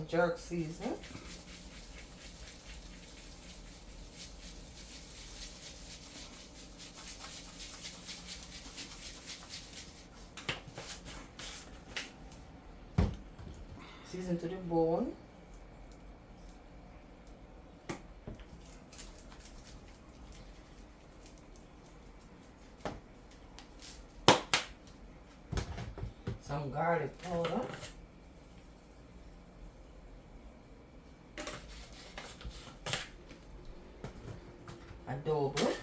jerk seasoning. Season to the bone. Some garlic powder. Adobo.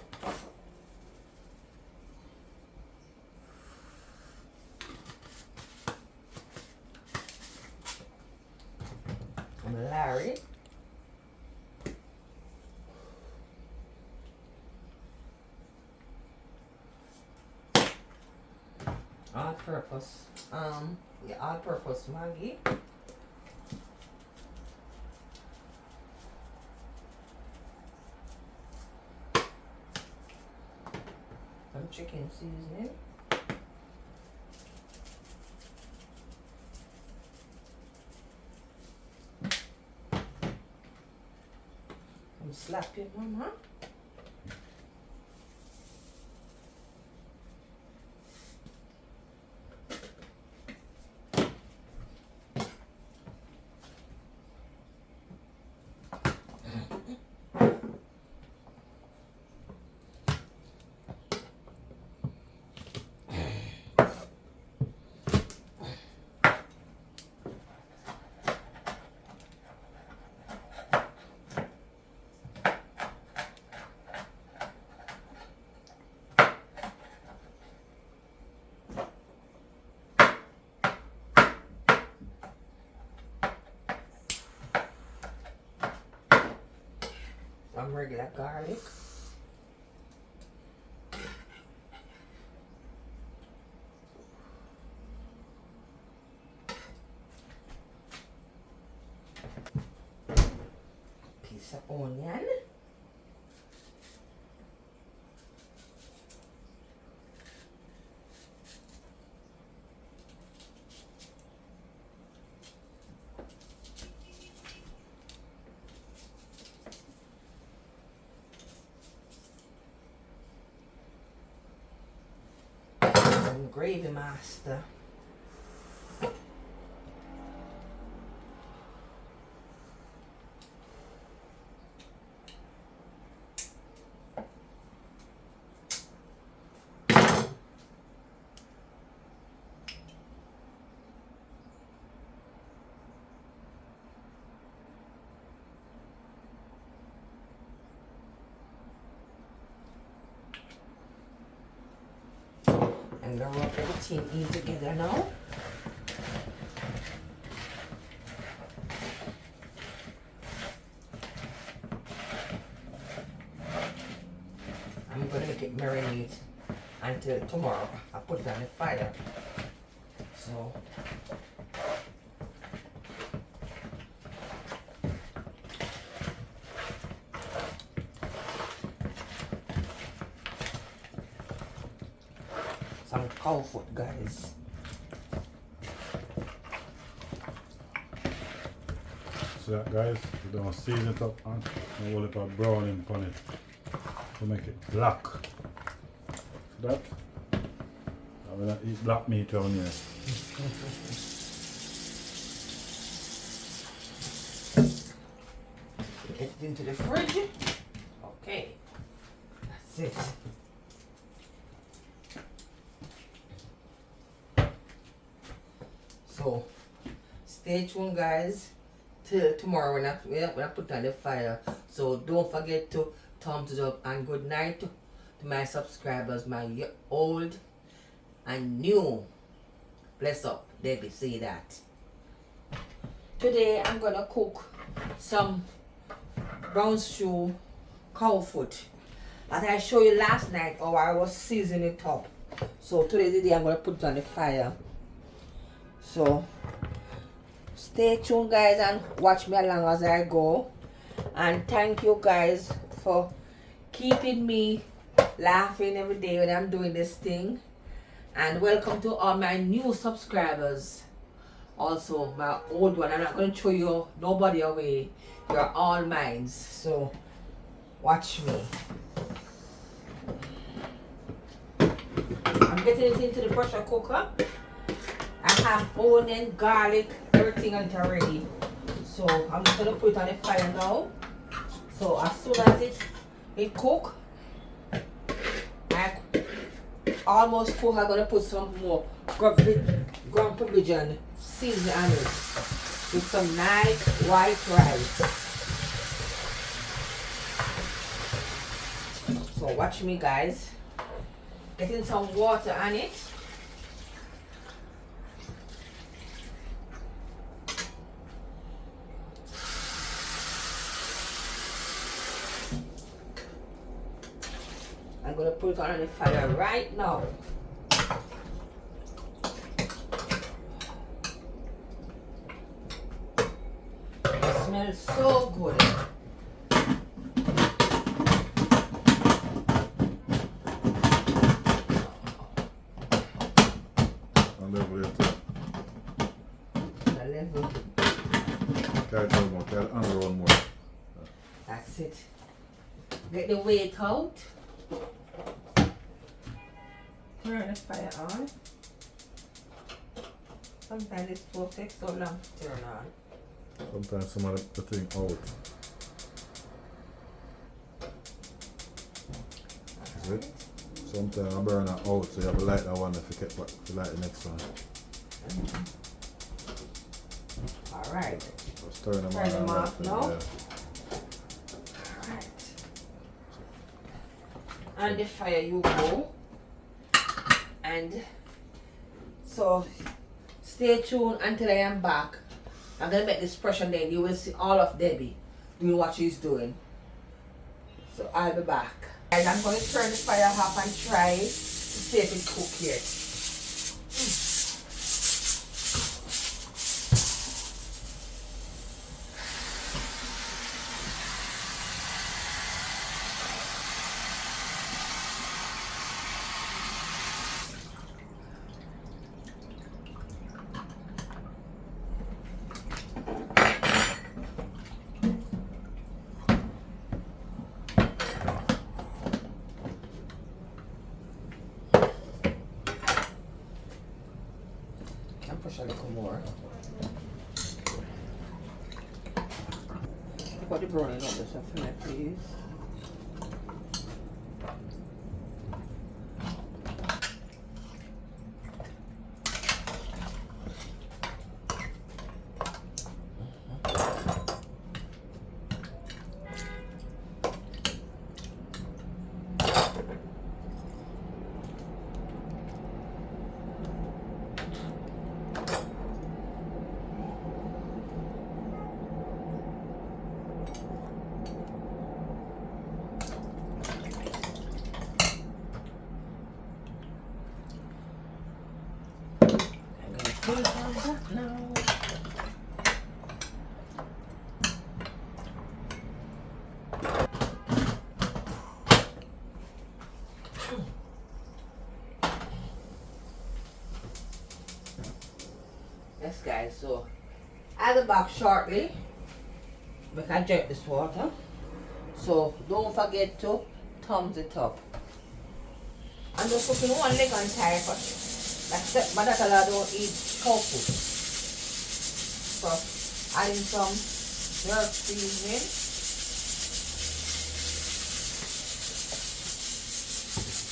Larry. All-purpose, all-purpose Maggi. Some chicken seasoning. Slap it, mama. Some regular garlic. Piece of onion. Gravy master. And rub everything in together now. I'm gonna make it marinate until tomorrow. I'll put it on the fire. So some cowfoot, guys. So that, guys, we're gonna season it up and a little bit of browning on it to make it black. So that I will not eat black meat around here. Get it into the fridge. Okay, that's it. So stay tuned, guys, till tomorrow when I put on the fire. So don't forget to thumbs it up, and good night to my subscribers, my old and new. Bless up, Debbie, say that. Today I'm gonna cook some brown stew cowfoot. As I showed you last night, how I was seasoning it up. So today the day I'm gonna put it on the fire. So stay tuned, guys, and watch me along as I go. And thank you, guys, for keeping me laughing every day when I'm doing this thing. And welcome to all my new subscribers. Also, my old one. I'm not going to throw you nobody away. You're all mine. So, watch me. I'm getting it into the pressure cooker. I have onion, garlic, everything on it already. So, I'm just going to put it on the fire now. So, as soon as it cook, I almost cook. I'm going to put some more ground provision seasoning on it with some nice white rice. So watch me, guys. Getting some water on it. I'm gonna put it on the fire right now. It smells so good. That's it. Get the weight out. Turn the fire on. Sometimes it's supposed to take so long to turn on. Sometimes some of the thing out. Is it? Sometimes I burn it out, so you have to light that one if you get back to light the next one. Alright. Just turn them Turn them on off now. Yeah. Alright. On the fire you go. And so stay tuned until I am back. I'm gonna make this pressure, then you will see all of Debbie doing what she's doing. So I'll be back. And I'm going to turn the fire off and try to see if it's cooked yet. Push a little more. Put the brownie on this one for me, please. No. Yes, guys, so I'll be back shortly. We can drink this water. So don't forget to thumbs it up. I'm just cooking one leg on time, but except my daughter don't eat cowfoot. So adding some herb seasoning.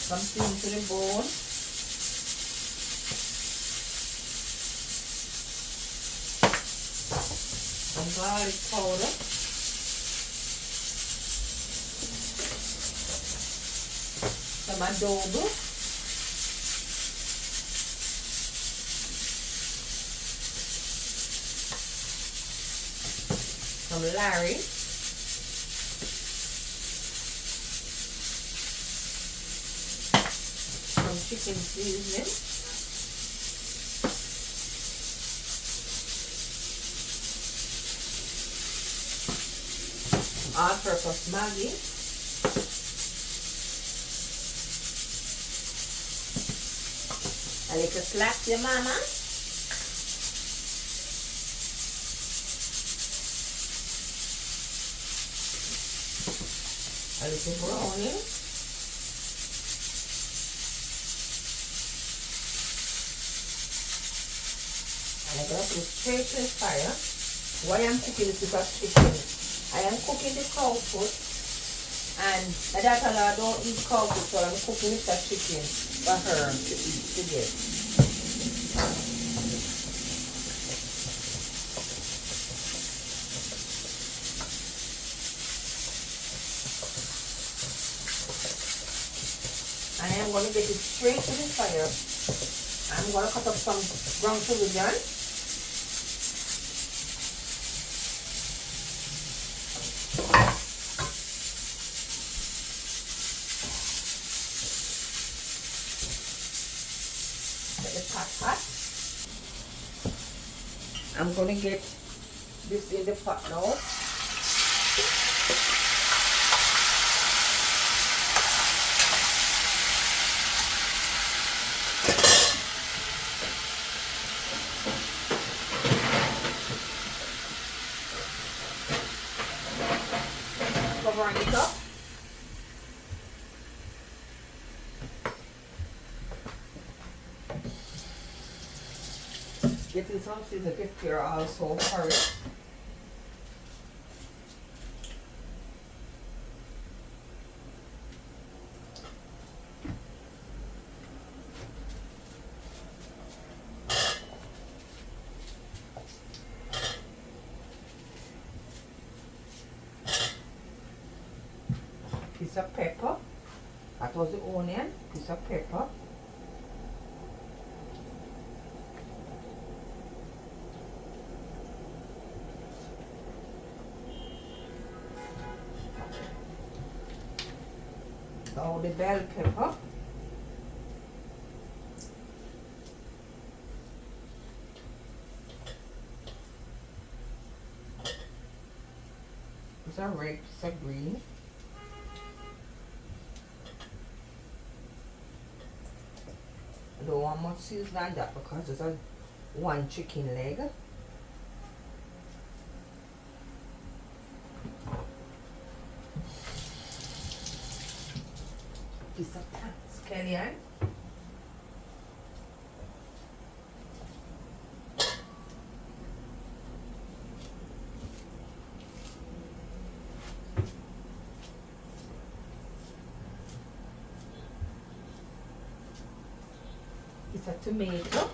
Some seasoning to the bone. Some garlic powder. Some adobo. Some Larry. Some chicken seasoning. All-purpose Maggi. A little slap your mama. a little browning. And I'm gonna put it straight to the fire. While I'm cooking this piece of chicken, I am cooking the cow foot, and my daughter don't eat cow foot, so I'm cooking this chicken for her to eat today. And I'm going to get it straight to the fire. I'm going to cut up some brown cereal. Let the pot hot. I'm going to get this in the pot now. Covering it up. Getting some seasoned pepper also for it. Piece of pepper. That was the onion. Piece of pepper. Oh, the bell pepper. Piece of red, piece of green. I don't want much seasoning like that because there's a one chicken leg. Piece of scallion. Piece of tomato.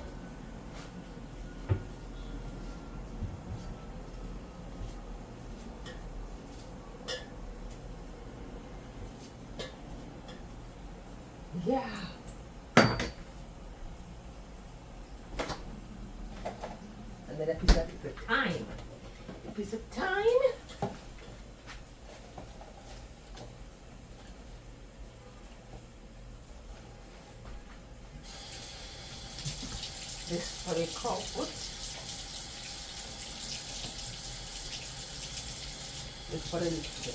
Yeah. And then a piece of thyme. A piece of thyme. This for the cowfoot. This for the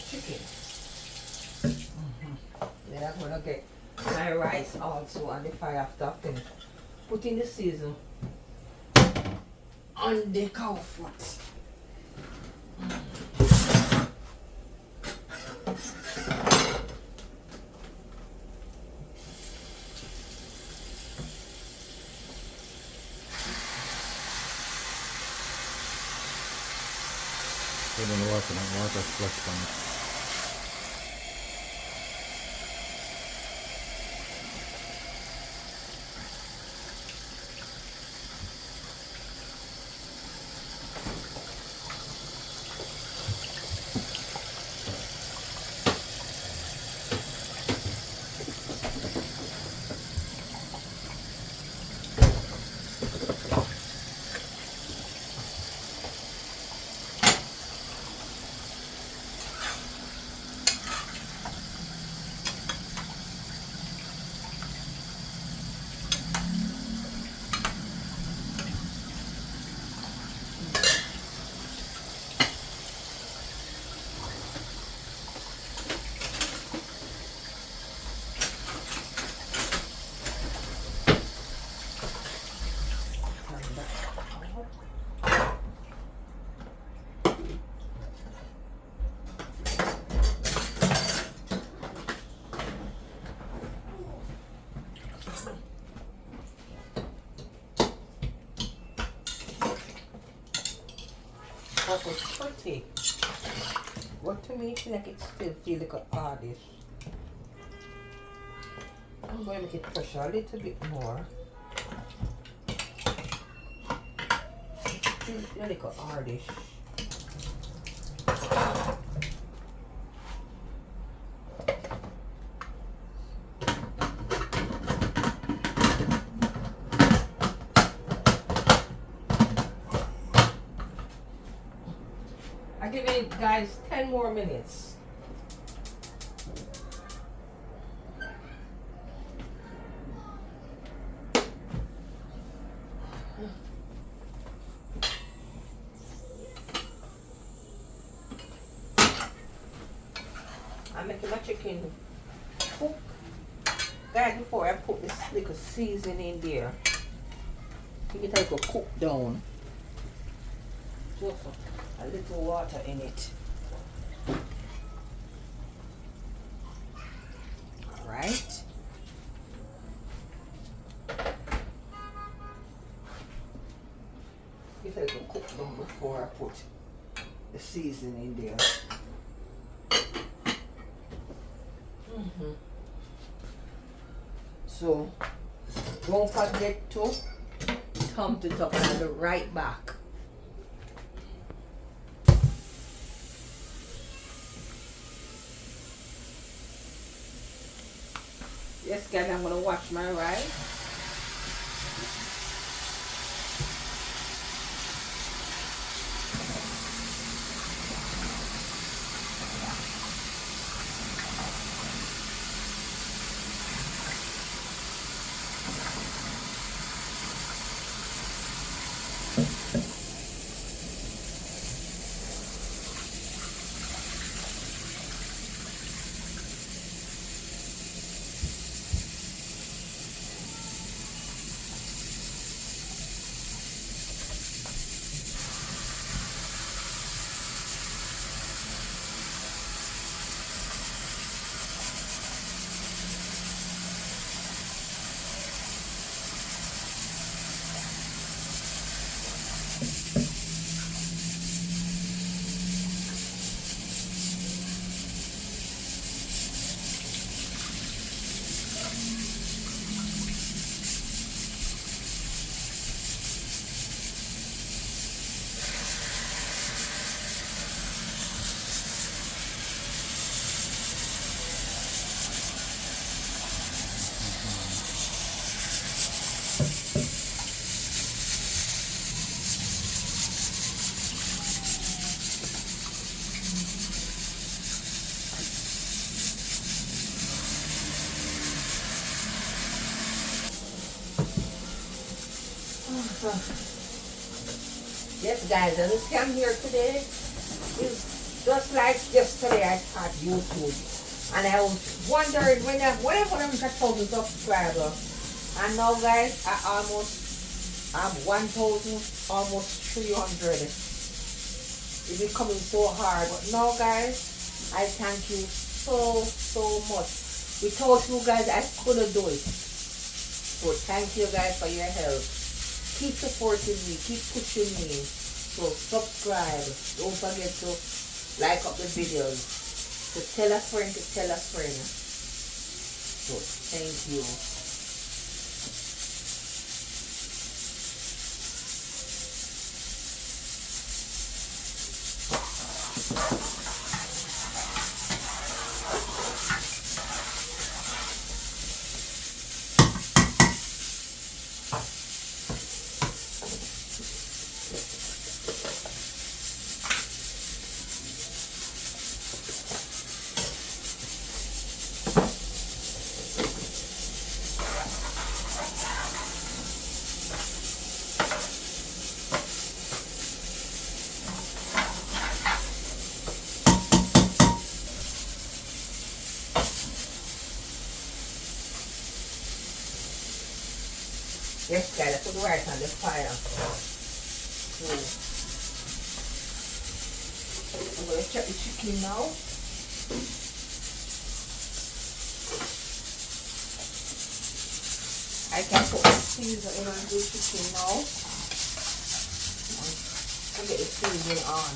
chicken. Then I'm gonna get my rice also on the fire after I finish putting the season on the cow foot. Put in the water and water splash on it. But it's pretty. But to me, I feel like it still feels like a oddish. I'm going to make it pressure a little bit more. Feel like a oddish. I give it, guys, 10 more minutes. I'm making my chicken cook. Guys, before I put this little seasoning in there, you can take a cook down. Just a little water in it. Alright. You take a cook down before I put the seasoning in there. So don't forget to thump it up on the right back. Yes guys, I'm gonna wash my rice. Yes guys, and this came here today is just like yesterday I started YouTube. And I was wondering when I put them to 1,000 subscribers. And now guys, I almost have 1,000, almost 300. It's becoming so hard. But now guys, I thank you so much. Without you guys, I couldn't do it. So thank you guys for your help. Keep supporting me, keep pushing me. So subscribe. Don't forget to like up the videos. To tell a friend, to tell a friend. So thank you. Yes guys, I put the rice on the fire. So I'm going to check the chicken now. I can put the seasoning on the chicken now. get the seasoning on.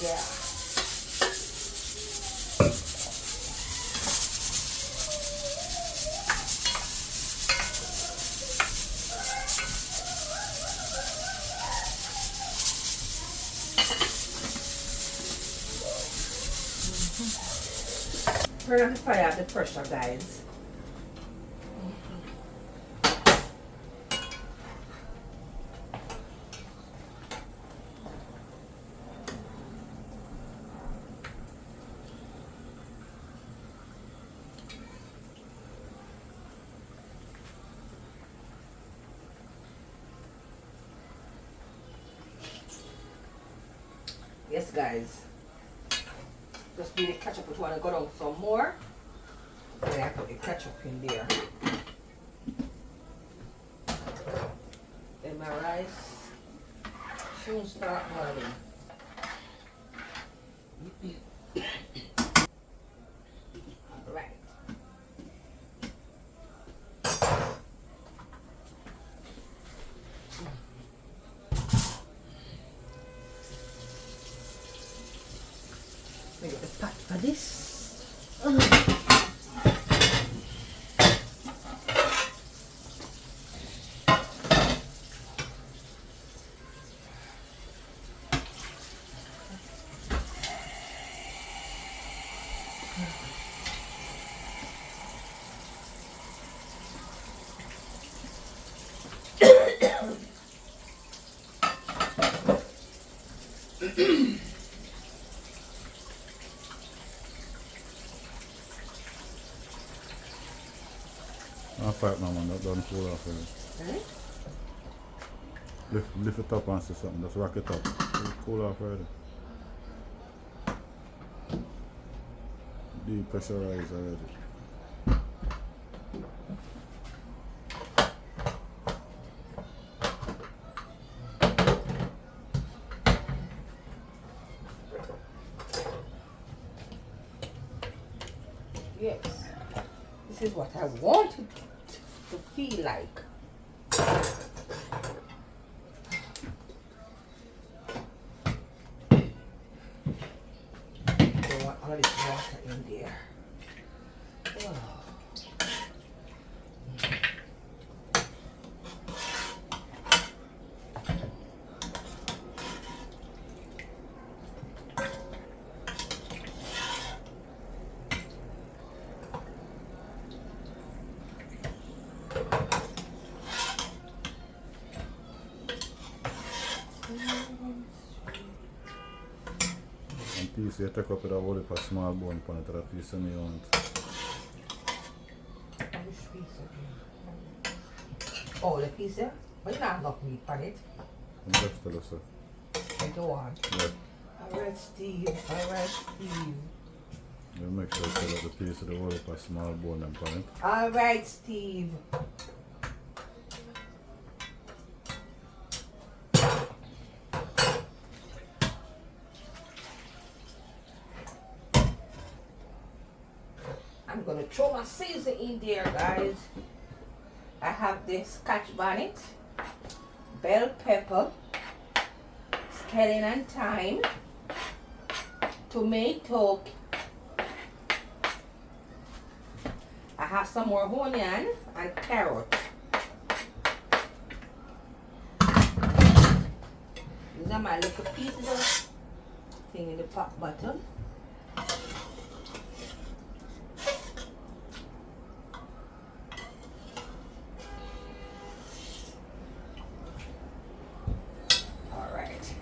Yeah. Turn on the fire of the pressure, guys. Yes, guys. Just need the ketchup if you want to go down some more. Then I put the ketchup in there. Then my rice soon start boiling. Alright. Let me get the pot for this. I'll fight my man, that doesn't cool off already. Eh? Lift it up and say something, just rock it up. It'll cool off already. Depressurize already. Yes. This is what I wanted to feel like. Don't want all this water in there. Oh. And piece you take up with a whole heap of small bone pan it, that piece of me want. Which piece again? Oh, the piece there? But you not enough meat on it. And just tell us so. I go on. Yeah. Alright, Steve. Alright, Steve. You make sure you tell us the piece of the whole heap of small bone and pan it. Alright, Steve. I'm gonna throw my season in there, guys. I have this Scotch bonnet, bell pepper, scallion and thyme, tomato. I have some more onion and carrot. These are my little pieces of thing in the pot bottom. Alright.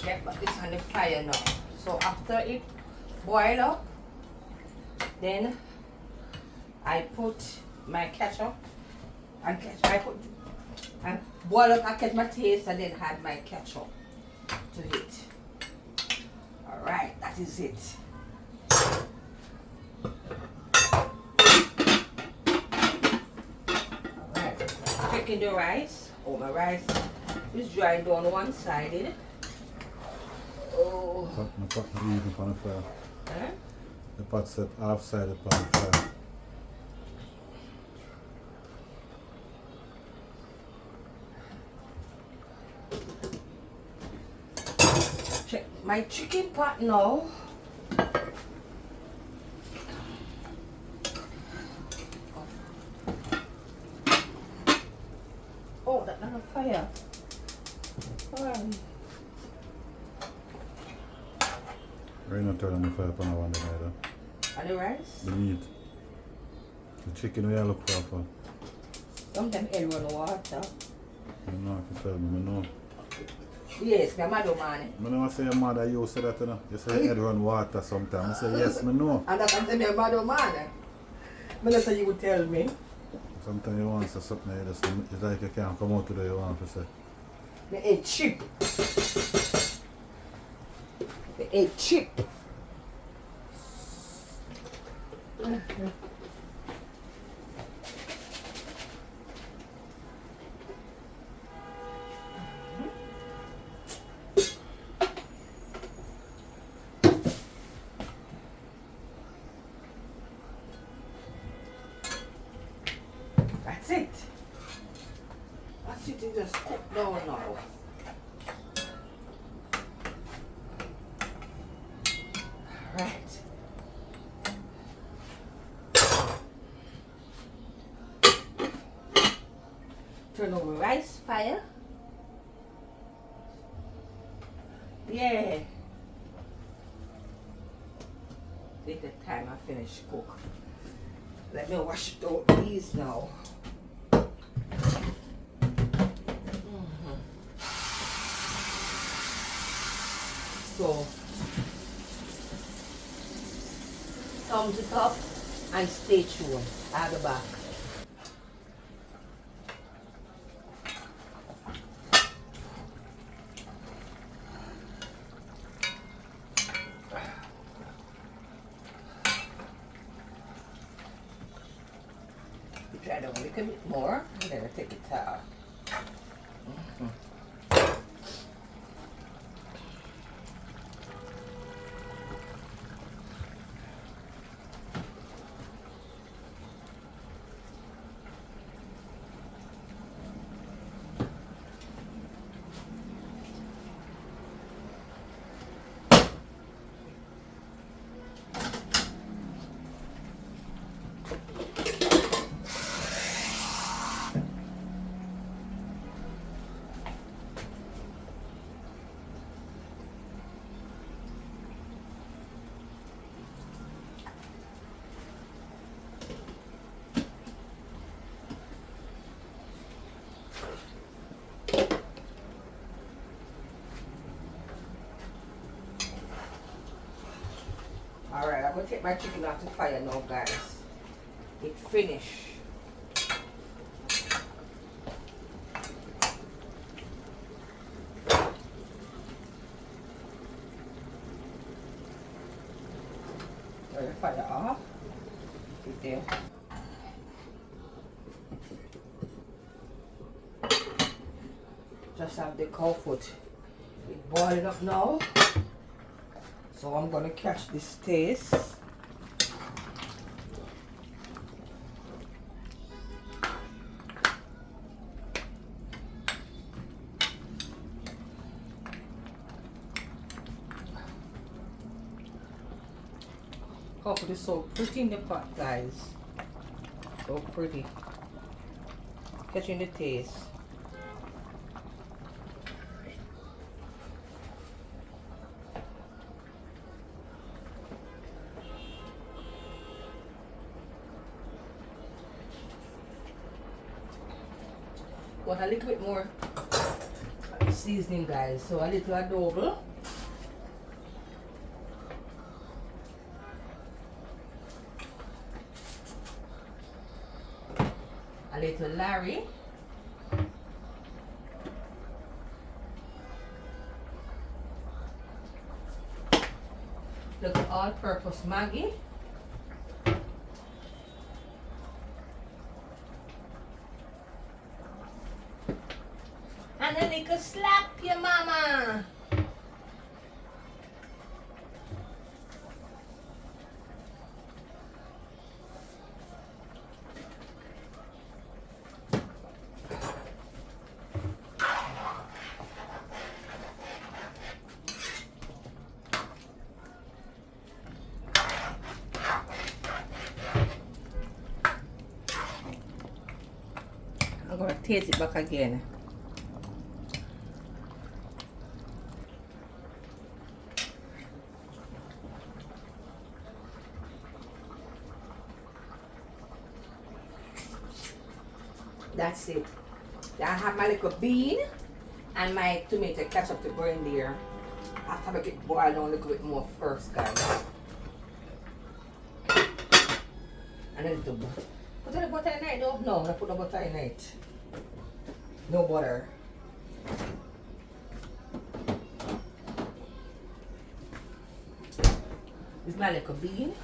Get this on the fire now. So after it boil up, then I put my ketchup and I boil up, I catch my taste and then add my ketchup to it. Alright, that is it. Alright, checking the rice. Oh, my rice It's drying down one sided. Oh. My pot not even on the fire. Huh? The pot set half sided on the fire. Check my chicken pot now. Oh, that's not a fire. Right now turn on the fire on one either. And the rice? The meat. The chicken we are look for. Sometimes it run water. You know, if you tell me, I know. Yes, my mother man. I never say your mother you say that, you know. You say head run water sometimes. I say yes, I know. And that's what my mother man. I don't say you would tell me. Sometimes you want to say something, you just, it's like you can't come out today, you want to say. They ate cheap. They ate cheap. That's it. That's it, you just cook down now. Right. Turn over rice fire. Yeah. Take the time I finish cook. Let me wash it out these now. So, thumbs it up and stay tuned. I'll be back. Try to make a bit more and then I take it out. Alright, I'm going to take my chicken off the fire now, guys. It's finished. Turn the fire off. Right there. Just have the cowfoot. It's boiling up now. So I'm gonna catch this taste. Cowfoot is so pretty in the pot, guys. So pretty. Catching the taste. Want a little bit more seasoning, guys. So a little adobo. A little Larry. Little all-purpose Maggi. And a little slap your mama. I'm gonna taste it back again. That's it. I have my little bean and my tomato ketchup to go in there. I have to make it boil down a little bit more first, guys. And a little butter. Put the butter in it though? No, I'm not put no butter in it. No butter. This is my little bean.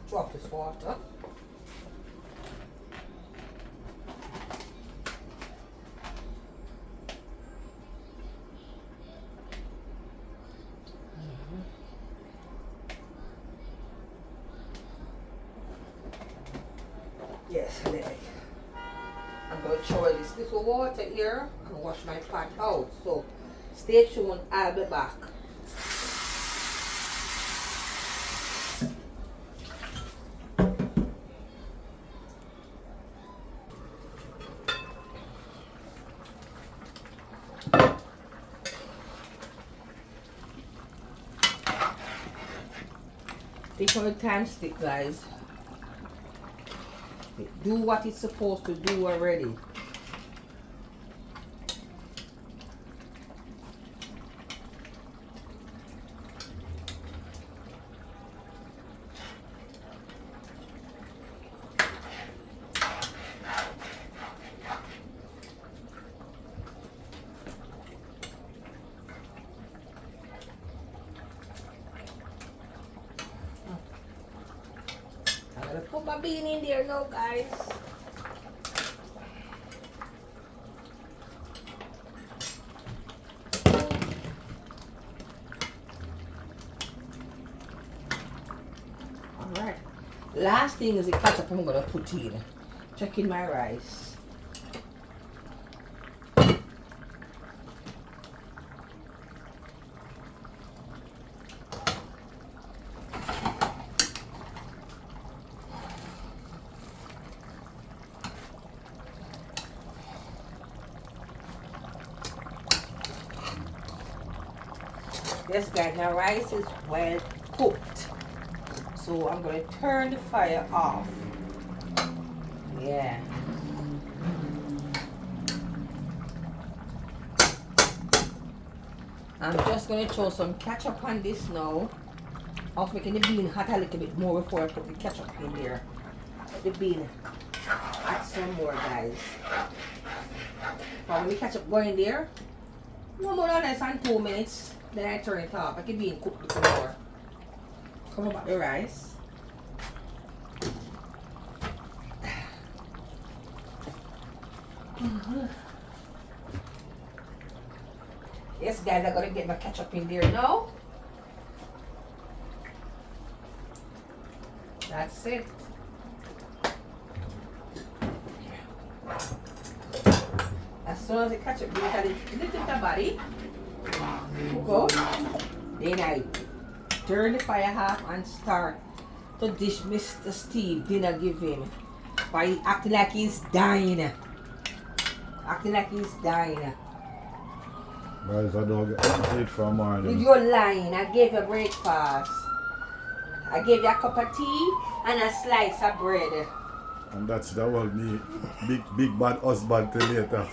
Drop this water. Yes, leg. I'm going to throw this little water here and wash my pot out. So stay tuned, I'll be back. Take on the time stick, guys. Do what it's supposed to do already. I'm gonna put my bean in there now, guys. Alright. Last thing is the ketchup I'm gonna put in. Check in my rice. Yes, guys, now rice is well cooked. So I'm going to turn the fire off. Yeah. I'm just going to throw some ketchup on this now. I was making the bean hot a little bit more before I put the ketchup in there. Let the bean add some more, guys. When the ketchup go in there, no more than less than 2 minutes. Then I turn it off. I can be cooked a little more. Cover back the rice. Yes, guys, I'm gonna get my ketchup in there now. That's it. As soon as the ketchup gets a little bit body, go. Then I turn the fire off and start to dish Mr. Steve dinner give him. Why he acting like he's dying. Acting like he's dying. Guys, I don't get anything from morning. You're lying. I gave you breakfast. I gave you a cup of tea and a slice of bread. And that will be big bad husband till later.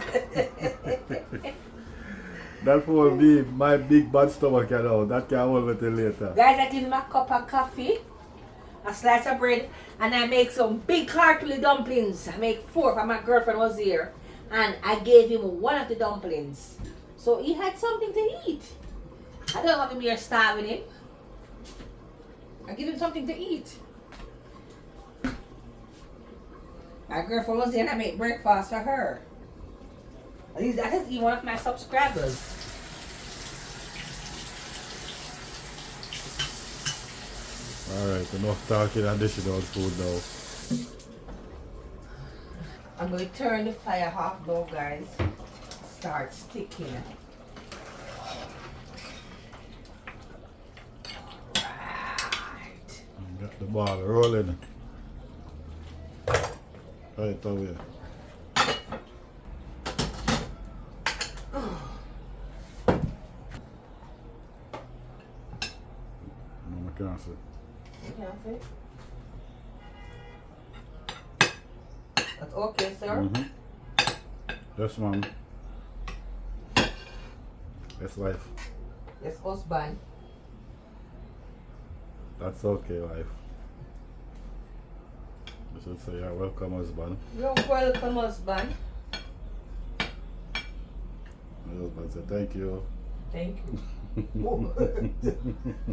That will be my big bad stomach, you know. That can hold me till later. Guys, I give him a cup of coffee, a slice of bread, and I make some big cartwheel dumplings. I make 4 for my girlfriend was here. And I gave him one of the dumplings. So he had something to eat. I don't have him here starving him. I give him something to eat. My girlfriend was there and I made breakfast for her. That is even one of my subscribers. Alright, enough talking and dishing out food now. I'm going to turn the fire off now, guys. Start sticking. Right. And get the ball rolling. Right away. No, I can't see. You can see? That's okay, sir? Yes, ma'am. Yes, wife. Yes, husband. That's okay, wife. You should say you're welcome, husband. You're welcome, husband. My husband said, thank you. Thank you.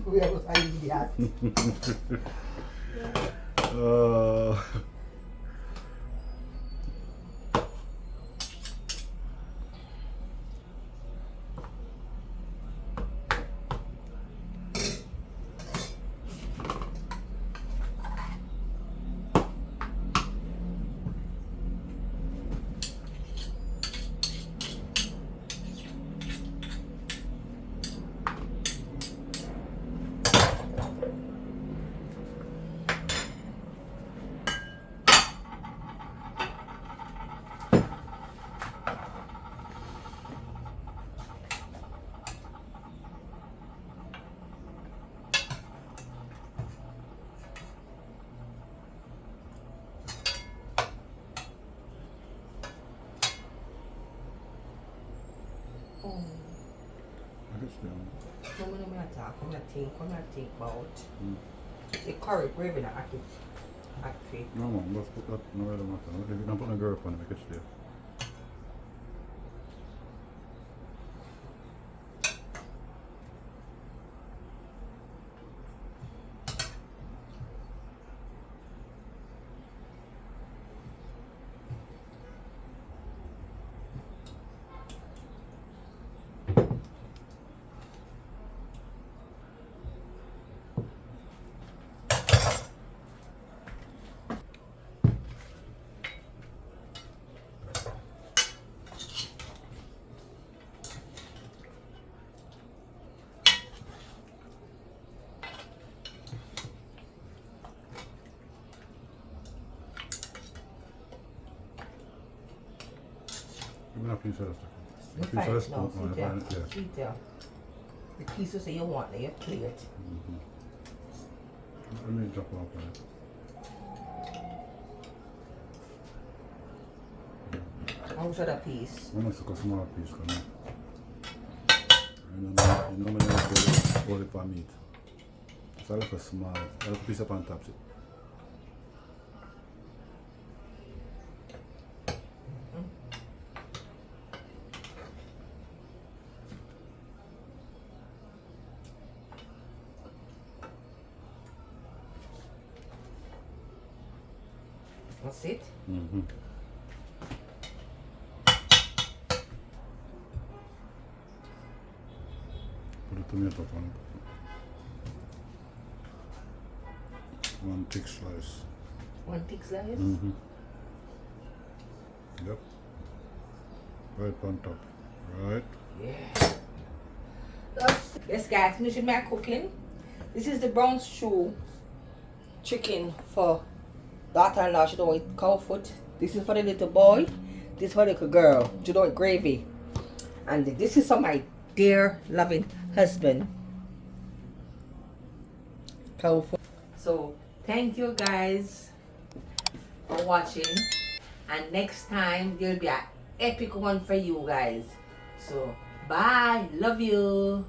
We are an idiot. Come and think about the curry gravy that I could feed. No, man, let's put that no really matter. If you can put a girl on it, make it stay. Give me a piece of this. A piece of this No, spoon. sit there. Sit there. The pieces that you want, you plate. Let me drop off on it. How much of that piece? I'm going to take a small piece. You know, I'm going to hold it for meat. So I like a small, I like a piece up on top. That's it. Put the tomato on it. One thick slice. One thick slice? Yep. Right on top. Right. Yeah. Yes, guys, finishing my cooking. This is the brown stew chicken for daughter-in-law. She don't eat cowfoot. This is for the little boy. This is for the little girl. She don't eat gravy. And this is for my dear, loving husband. Cowfoot. So, thank you guys for watching. And next time, there'll be an epic one for you guys. So, bye. Love you.